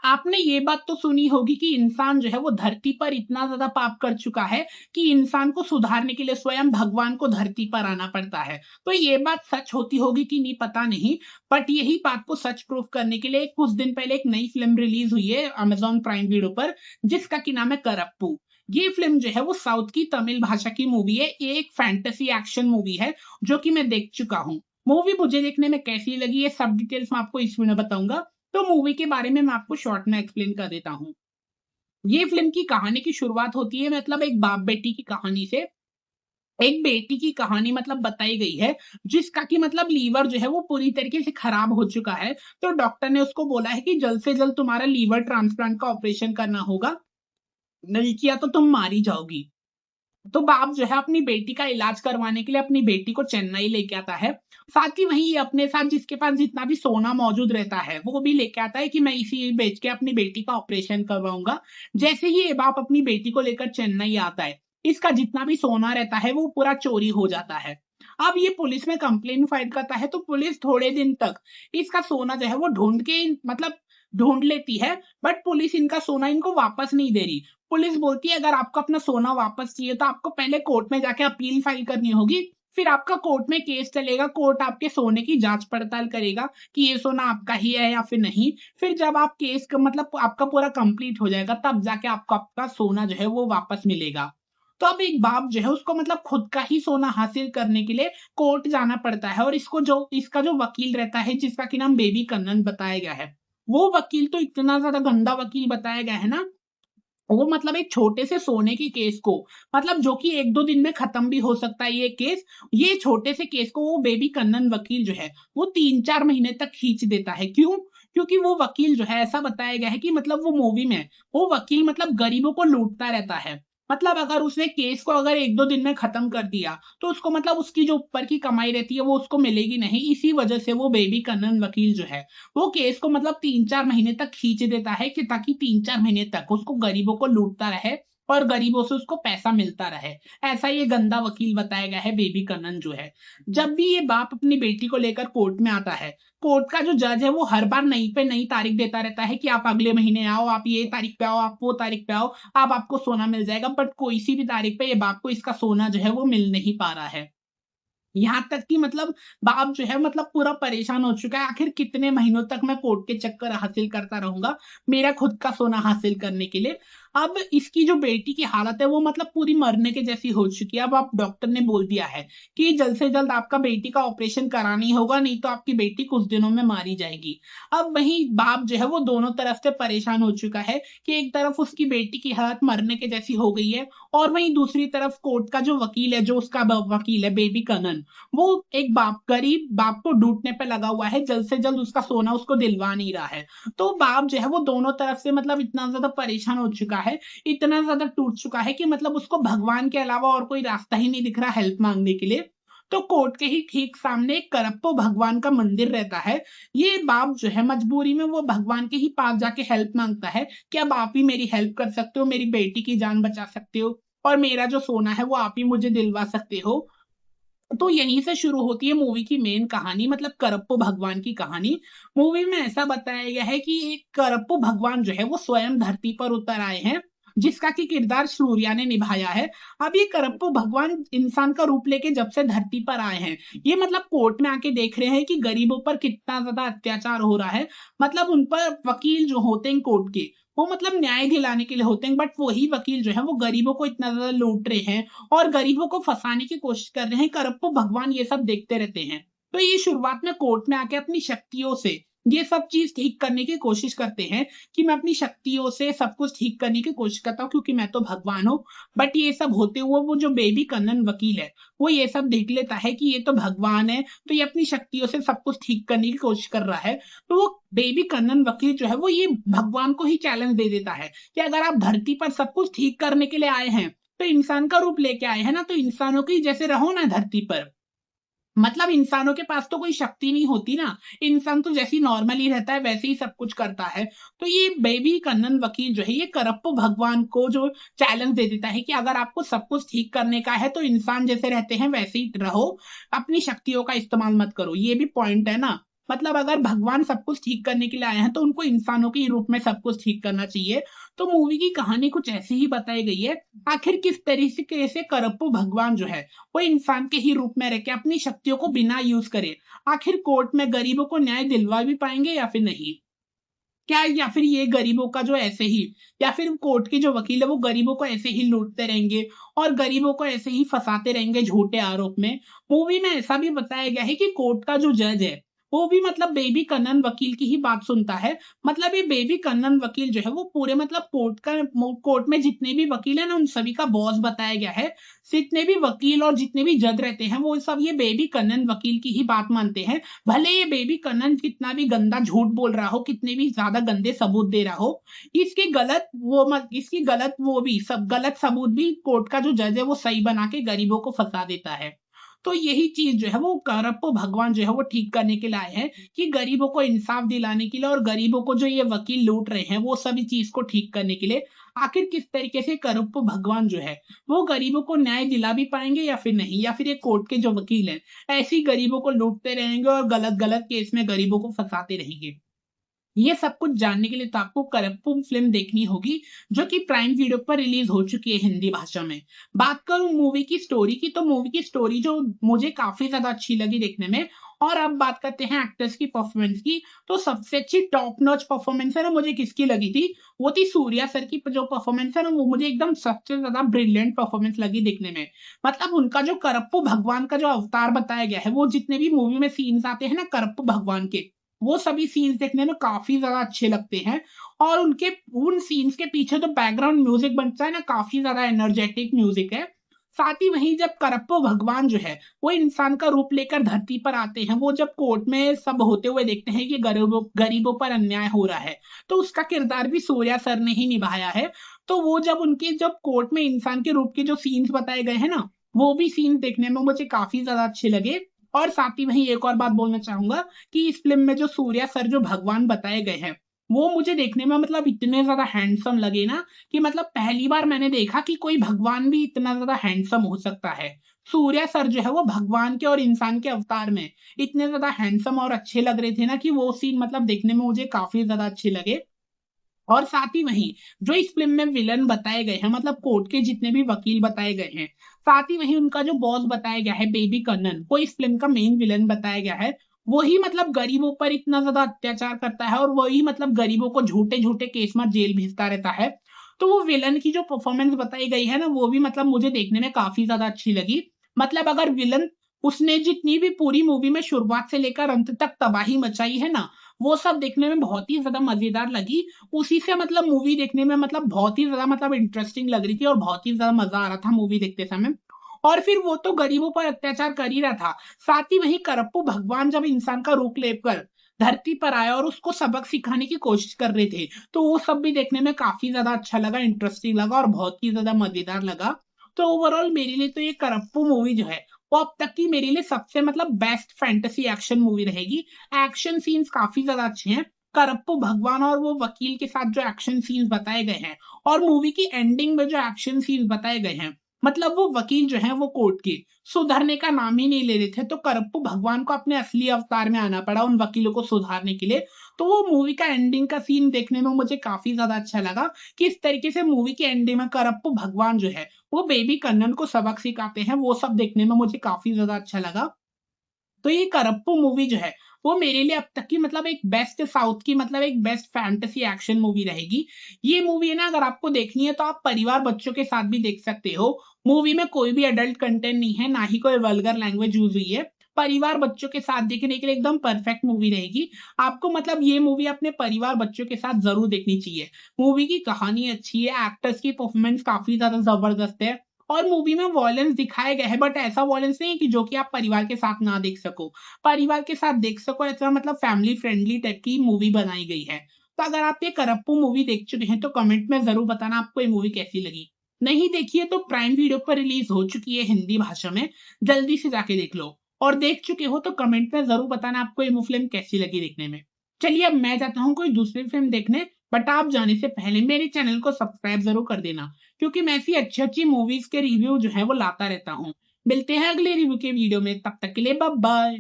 आपने ये बात तो सुनी होगी कि इंसान जो है वो धरती पर इतना ज़्यादा पाप कर चुका है कि इंसान को सुधारने के लिए स्वयं भगवान को धरती पर आना पड़ता है। तो ये बात सच होती होगी कि नहीं पता नहीं, बट यही बात को सच प्रूव करने के लिए कुछ दिन पहले एक नई फ़िल्म रिलीज़ हुई है अमेज़न प्राइम वीडियो पर, जिसका कि नाम है करप्पू। ये फ़िल्म जो है वो साउथ की तमिल भाषा की मूवी है। ये एक फैंटेसी एक्शन मूवी है, जो कि मैं देख चुका हूँ। मूवी मुझे देखने में कैसी लगी ये सब डिटेल्स मैं आपको इस वीडियो में बताऊँगा। तो मूवी के बारे में मैं आपको शॉर्ट में एक्सप्लेन कर देता हूँ। ये फ़िल्म की कहानी की शुरुआत होती है मतलब एक बाप-बेटी की कहानी से। एक बेटी की कहानी मतलब बताई गई है, जिसका कि मतलब लीवर जो है वो पूरी तरीके से खराब हो चुका है। तो डॉक्टर ने उसको बोला है कि जल्द से जल्द तुम्हारा लीवर ट्रांसप्लांट का ऑपरेशन करना होगा, नहीं किया तो तुम मारी जाओगी। तो बाप जो है अपनी बेटी का इलाज करवाने के लिए अपनी बेटी को चेन्नई लेके आता है। साथ ही वहीं ये अपने साथ जिसके पास जितना भी सोना मौजूद रहता है, वो भी लेके आता है कि मैं इसी बेच के अपनी बेटी का ऑपरेशन करवाऊँगा। जैसे ही ये बाप अपनी बेटी को लेकर चेन्नई आता है, इसका जितना भी सोना रहता है, वो पूरा चोरी हो जाता है। अब ये पुलिस में कंप्लेंट फाइल करता है, तो पुलिस थोड़े दिन तक इसका सोना जो है वो ढूँढ के मतलब ढूँढ लेती है, बट पुलिस इनका सोना इनको वापस नहीं दे रही। पुलिस बोलती है अगर आपको अपना सोना वापस चाहिए तो आपको पहले कोर्ट में जाके अपील फाइल करनी होगी, फिर आपका कोर्ट में केस चलेगा, कोर्ट आपके सोने की जाँच-पड़ताल करेगा कि ये सोना आपका ही है या फिर नहीं। फिर जब आप केस क मतलब आपका पूरा कंप्लीट हो जाएगा तब जाके आपको आपका सोना जो है वो वापस मिलेगा। तो अब एक बाप जो है उसको मतलब खुद का ही सोना हासिल करने के लिए कोर्ट जाना पड़ता है और इसका जो वकील रहता है जिसका कि नाम बेबी कन्नन बताया गया है, वो वकील तो इतना ज़्यादा गंदा वकील बताया गया है ना, वो मतलब एक छोटे से सोने के केस को मतलब जो कि 1-2 दिन में खत्म भी हो सकता है ये केस, ये छोटे से केस को वो बेबी कन्नन वकील जो है, वो 3-4 महीने तक खींच देता है। क्यों? क्योंकि वो वकील जो है ऐसा बताया गया है कि मतलब वो मूवी में, वो वकील मतलब गरीबों को लूटता रहता है। मतलब अगर उसने केस को अगर 1-2 दिन में खत्म कर दिया, तो उसको मतलब उसकी जो ऊपर की कमाई रहती है वो उसको मिलेगी नहीं। इसी वजह से वो बेबी कन्नन वकील जो है, वो केस को मतलब 3-4 महीने तक खींच देता है कि ताकि 3-4 महीने तक उसको गरीबों को लूटता रहे और गरीबों से उसको पैसा मिलता रहे। ऐसा ये गंदा वकील बताया गया है बेबी कन्नन जो है। जब भी ये बाप अपनी बेटी को लेकर कोर्ट में आता है, कोर्ट का जो जज है वो हर बार नई पे नई तारीख देता रहता है कि आप अगले महीने आओ, आप ये तारीख पे आओ, आप वो तारीख पे आओ, अब आपको सोना मिल जाएगा। बट कोई सी भी तारीख पे ये बाप को इसका सोना जो है वो मिल नहीं पा रहा है। यहाँ तक कि मतलब बाप जो है मतलब पूरा परेशान हो चुका है, आखिर कितने महीनों तक मैं कोर्ट के चक्कर हासिल करता रहूँगा, मेरा खुद का सोना हासिल करने के लिए। अब इसकी जो बेटी की हालत है वो मतलब पूरी मरने के जैसी हो चुकी है। अब आप डॉक्टर ने बोल दिया है कि जल्द से जल्द आपका बेटी का ऑपरेशन कराना ही होगा, नहीं तो आपकी बेटी कुछ दिनों में मारी जाएगी। अब वहीं बाप जो है वो दोनों तरफ से परेशान हो चुका है कि एक तरफ उसकी बेटी की हालत मरने के जैसी हो गई है और वहीं दूसरी तरफ कोर्ट का जो वकील है, जो उसका वकील है बेबी कनन, वो एक बाप गरीब बाप को लूटने पे लगा हुआ है, जल्द से जल्द उसका सोना उसको दिलवा नहीं रहा है। तो बाप जो है वो दोनों तरफ से मतलब इतना ज़्यादा परेशान हो चुका है, इतना ज़्यादा टूट चुका है कि मतलब उसको भगवान के अलावा और कोई रास्ता ही नहीं दिख रहा हेल्प माँगने के लिए। तो कोर्ट के ही ठीक सामने एक करप्पो भगवान का मंदिर रहता है। ये बाप जो है मजबूरी में वो भगवान के ही पास जाके हेल्प माँगता है कि अब आप ही मेरी हेल्प कर सकते हो, मेरी बेटी की जान बचा सकते हो और मेरा जो सोना है वो आप ही मुझे दिलवा सकते हो। तो यहीं से शुरू होती है मूवी की मेन कहानी मतलब करप्पो भगवान की कहानी। मूवी में ऐसा बताया गया है कि एक करप्पो भगवान जो है वो स्वयं धरती पर उतर आए हैं, जिसका कि किरदार सूर्या ने निभाया है। अब ये करप्पो भगवान इंसान का रूप लेके जब से धरती पर आए हैं, ये मतलब कोर्ट में आके देख रहे हैं कि गरीबों पर कितना ज्यादा अत्याचार हो रहा है। मतलब उन पर वकील जो होते हैं कोर्ट के, वो मतलब न्याय दिलाने के लिए होते हैं, बट वही वकील जो है वो गरीबों को इतना ज्यादा लूट रहे हैं और गरीबों को फंसाने की कोशिश कर रहे हैं। करप्पू भगवान ये सब देखते रहते हैं। तो ये शुरुआत में कोर्ट में आके अपनी शक्तियों से ये सब चीज ठीक करने की कोशिश करते हैं कि मैं अपनी शक्तियों से सब कुछ ठीक करने की कोशिश करता हूँ क्योंकि मैं तो भगवान हूँ। बट ये सब होते हुए वो जो बेबी कन्नन वकील है, वो ये सब देख लेता है कि ये तो भगवान है, तो ये अपनी शक्तियों से सब कुछ ठीक करने की कोशिश कर रहा है। तो वो बेबी कन्नन वकील जो है वो ये भगवान को ही चैलेंज दे देता है कि अगर आप धरती पर सब कुछ ठीक करने के लिए आए हैं, तो इंसान का रूप लेके आए हैं ना, तो इंसानों की जैसे रहो ना धरती पर। मतलब इंसानों के पास तो कोई शक्ति नहीं होती ना, इंसान तो जैसे ही नॉर्मली रहता है वैसे ही सब कुछ करता है। तो ये बेबी कन्नन वकील जो है ये करप्पो भगवान को जो चैलेंज दे देता है कि अगर आपको सब कुछ ठीक करने का है तो इंसान जैसे रहते हैं वैसे ही रहो, अपनी शक्तियों का इस्तेमाल मत करो। ये भी पॉइंट है ना। मतलब अगर भगवान सब कुछ ठीक करने के लिए आए हैं तो उनको इंसानों के रूप में सब कुछ ठीक करना चाहिए। तो मूवी की कहानी कुछ ऐसी ही बताई गई है। आखिर किस तरीके से करप्पू भगवान जो है वो इंसान के ही रूप में रह के अपनी शक्तियों को बिना यूज करे आखिर कोर्ट में गरीबों को न्याय दिलवा भी पाएंगे या फिर नहीं। क्या या फिर ये गरीबों का जो ऐसे ही या फिर कोर्ट के जो वकील है वो गरीबों को ऐसे ही लूटते रहेंगे और गरीबों को ऐसे ही फंसाते रहेंगे झूठे आरोप में। मूवी में ऐसा भी बताया गया है कि कोर्ट का जो जज है वो भी मतलब बेबी कन्नन वकील की ही बात सुनता है। मतलब ये बेबी कन्नन वकील जो है वो पूरे मतलब कोर्ट में जितने भी वकील है ना उन सभी का बॉस बताया गया है। जितने भी वकील और जितने भी जज रहते हैं वो सब ये बेबी कन्नन वकील की ही बात मानते हैं। भले ये बेबी कन्नन कितना भी गंदा झूठ बोल रहा हो कितने भी ज्यादा गंदे सबूत दे रहा हो इसकी गलत वो भी सब गलत सबूत भी कोर्ट का जो जज है वो सही बना के गरीबों को फंसा देता है। तो यही चीज जो है वो करप्पू भगवान जो है वो ठीक करने के लिए आए हैं कि गरीबों को इंसाफ दिलाने के लिए और गरीबों को जो ये वकील लूट रहे हैं वो सभी चीज को ठीक करने के लिए आखिर किस तरीके से करप्पू भगवान जो है वो गरीबों को न्याय दिला भी पाएंगे या फिर नहीं, या फिर ये कोर्ट के जो वकील हैं ऐसे ही गरीबों को लूटते रहेंगे और गलत गलत केस में गरीबों को फंसाते रहेंगे। ये सब कुछ जानने के लिए तो आपको करप्पू फिल्म देखनी होगी जो कि प्राइम वीडियो पर रिलीज हो चुकी है हिंदी भाषा में। बात करूं मूवी की स्टोरी की तो मूवी की स्टोरी जो मुझे काफी ज्यादा अच्छी लगी देखने में। और अब बात करते हैं एक्टर्स की परफॉर्मेंस की। तो सबसे अच्छी टॉप नॉच परफॉर्मेंस है ना मुझे किसकी लगी थी वो थी सूर्या सर की जो परफॉर्मेंस है ना वो मुझे एकदम सबसे ज्यादा ब्रिलियंट परफॉर्मेंस लगी देखने में। मतलब उनका जो करप्पू भगवान का जो अवतार बताया गया है वो जितने भी मूवी में सीन्स आते हैं ना करप्पू भगवान के वो सभी सीन्स देखने में काफी ज्यादा अच्छे लगते हैं। और उनके उन सीन्स के पीछे जो बैकग्राउंड म्यूजिक बनता है ना काफी ज्यादा एनर्जेटिक म्यूजिक है। साथ ही वहीं जब करप्पू भगवान जो है वो इंसान का रूप लेकर धरती पर आते हैं वो जब कोर्ट में सब होते हुए देखते हैं कि गरीबों गरीबों पर अन्याय हो रहा है तो उसका किरदार भी सूर्या सर ने ही निभाया है। तो वो जब कोर्ट में इंसान के रूप के जो सीन्स बताए गए हैं ना वो भी सीन्स देखने में मुझे काफी ज्यादा अच्छे लगे। और साथ ही वहीं एक और बात बोलना चाहूंगा कि इस फिल्म में जो सूर्या सर जो भगवान बताए गए हैं वो मुझे देखने में मतलब इतने ज्यादा हैंडसम लगे ना कि मतलब पहली बार मैंने देखा कि कोई भगवान भी इतना ज्यादा हैंडसम हो सकता है। सूर्या सर जो है वो भगवान के और इंसान के अवतार में इतने ज्यादा हैंडसम और अच्छे लग रहे थे ना कि वो सीन मतलब देखने में मुझे काफी ज्यादा अच्छे लगे। और साथ ही वहीं जो इस फिल्म में विलन बताए गए हैं मतलब कोर्ट के जितने भी वकील बताए गए हैं साथ ही वहीं उनका जो बॉस बताया गया है बेबी कन्नन वो इस फिल्म का मेन विलन बताया गया है। वही मतलब गरीबों पर इतना ज्यादा अत्याचार करता है और वही मतलब गरीबों को झूठे झूठे केस में जेल भेजता रहता है। तो वो विलन की जो परफॉर्मेंस बताई गई है ना वो भी मतलब मुझे देखने में काफी ज्यादा अच्छी लगी। मतलब अगर विलन उसने जितनी भी पूरी मूवी में शुरुआत से लेकर अंत तक तबाही मचाई है ना वो सब देखने में बहुत ही ज्यादा मजेदार लगी। उसी से मतलब मूवी देखने में मतलब बहुत ही ज्यादा मतलब इंटरेस्टिंग लग रही थी और बहुत ही ज्यादा मजा आ रहा था मूवी देखते समय। और फिर वो तो गरीबों पर अत्याचार कर ही रहा था साथ ही वहीं करप्पू भगवान जब इंसान का रूप लेकर धरती पर आया और उसको सबक सिखाने की कोशिश कर रहे थे तो वो सब भी देखने में काफी ज्यादा अच्छा लगा इंटरेस्टिंग लगा और बहुत ही ज्यादा मजेदार लगा। तो ओवरऑल मेरे लिए तो ये करप्पू मूवी जो है वो अब तक की मेरे लिए सबसे मतलब बेस्ट फैंटेसी एक्शन मूवी रहेगी। एक्शन सीन्स काफी ज्यादा अच्छे हैं। करप्पू भगवान और वो वकील के साथ जो एक्शन सीन्स बताए गए हैं और मूवी की एंडिंग में जो एक्शन सीन्स बताए गए हैं मतलब वो वकील जो है वो कोर्ट के सुधरने का नाम ही नहीं ले रहे थे तो करप्पू भगवान को अपने असली अवतार में आना पड़ा उन वकीलों को सुधारने के लिए। तो वो मूवी का एंडिंग का सीन देखने में मुझे काफी ज्यादा अच्छा लगा कि इस तरीके से मूवी के एंडिंग में करप्पू भगवान जो है वो बेबी कन्नन को सबक सिखाते हैं वो सब देखने में मुझे काफी ज्यादा अच्छा लगा। तो ये करप्पू मूवी जो है वो मेरे लिए अब तक की मतलब एक बेस्ट साउथ की मतलब एक बेस्ट फैंटेसी एक्शन मूवी रहेगी। ये मूवी है ना अगर आपको देखनी है तो आप परिवार बच्चों के साथ भी देख सकते हो। मूवी में कोई भी एडल्ट कंटेंट नहीं है ना ही कोई वल्गर लैंग्वेज यूज हुई है। परिवार बच्चों के साथ देखने के लिए एकदम परफेक्ट मूवी रहेगी। आपको मतलब ये मूवी अपने परिवार बच्चों के साथ जरूर देखनी चाहिए। मूवी की कहानी अच्छी है एक्टर्स की परफॉर्मेंस काफी ज्यादा जबरदस्त है। और मूवी में वॉयलेंस दिखाया गया है बट ऐसा वॉयलेंस नहीं है कि जो कि आप परिवार के साथ ना देख सको। परिवार के साथ देख सको ऐसा मतलब फैमिली फ्रेंडली टाइप की मूवी बनाई गई है। तो अगर आप ये करप्पू मूवी देख चुके हैं तो कमेंट में जरूर बताना आपको ये मूवी कैसी लगी। नहीं देखी है तो प्राइम वीडियो पर रिलीज हो चुकी है हिंदी भाषा में जल्दी से जाके देख लो। और देख चुके हो तो कमेंट में जरूर बताना आपको ये फिल्म कैसी लगी देखने में। चलिए अब मैं जाता हूँ कोई दूसरी फिल्म देखने बट आप जाने से पहले मेरे चैनल को सब्सक्राइब जरूर कर देना क्योंकि मैं ऐसी अच्छी अच्छी मूवीज के रिव्यू जो है वो लाता रहता हूँ। मिलते हैं अगले रिव्यू के वीडियो में तब तक के लिए बाय बाय।